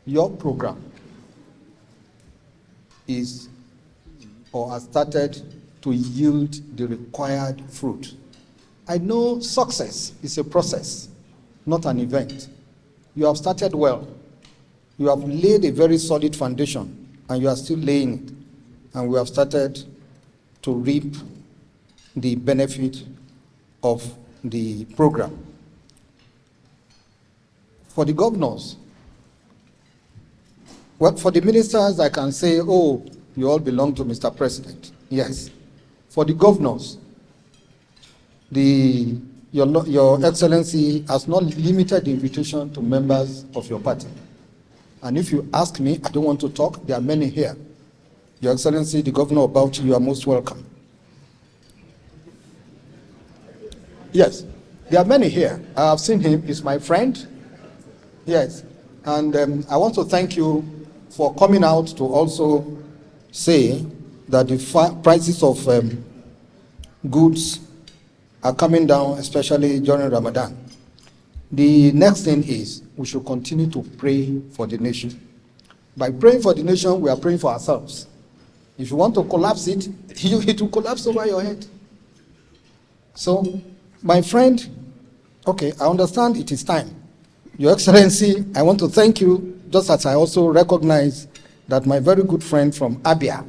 your program is or has started to yield the required fruit. I know success is a process, not an event. You have started well. You have laid a very solid foundation, and you are still laying it. And we have started to reap the benefit of the program. For the governors, well, for the ministers, I can say, oh, you all belong to Mr. President. Yes. For the governors, your Excellency has not limited the invitation to members of your party. And if you ask me, I don't want to talk, there are many here. Your Excellency, the Governor of Bauchi, you are most welcome. Yes, there are many here. I have seen him, he's my friend. Yes, and I want to thank you for coming out to also say that the prices of goods are coming down, especially during Ramadan. The next thing is we should continue to pray for the nation. By praying for the nation, we are praying for ourselves. If you want to collapse it, it will collapse over your head. So, my friend, okay, I understand it is time. Your Excellency, I want to thank you, just as I also recognize that my very good friend from Abia,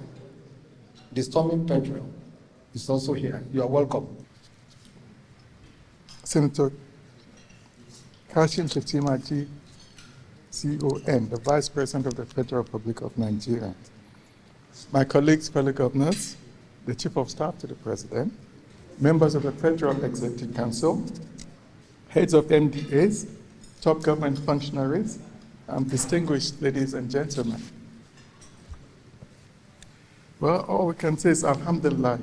the Storming Petrel, is also here. You are welcome. Senator Kashim Shettima, CON, the Vice President of the Federal Republic of Nigeria. My colleagues, fellow governors, the Chief of Staff to the President, members of the Federal Executive Council, heads of MDAs, top government functionaries, distinguished ladies and gentlemen. Well, all we can say is Alhamdulillah.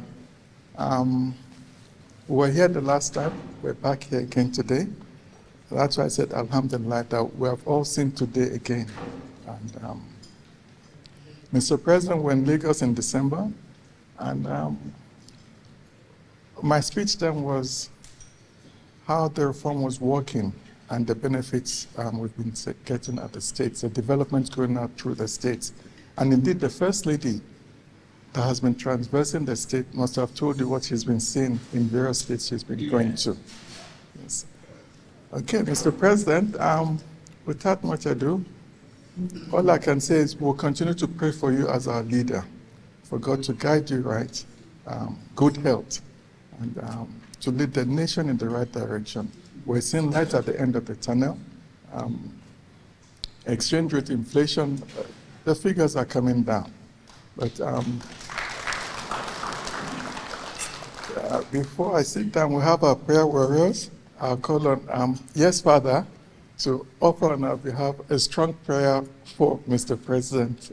We were here the last time, we're back here again today. That's why I said Alhamdulillah, that we have all seen today again. And Mr. President, we're in Lagos in December, and my speech then was how the reform was working and the benefits we've been getting at the states, the developments going out through the states. And indeed, the First Lady that has been traversing the state must have told you what she's been seeing in various states she's been going to. Yes. Okay, Mr. President, without much ado, all I can say is we'll continue to pray for you as our leader, for God to guide you right, good health, and to lead the nation in the right direction. We're seeing light at the end of the tunnel. Exchange rate inflation, the figures are coming down. But before I sit down, we have our prayer warriors. I'll call on, yes, Father, to offer on our behalf a strong prayer for Mr. President.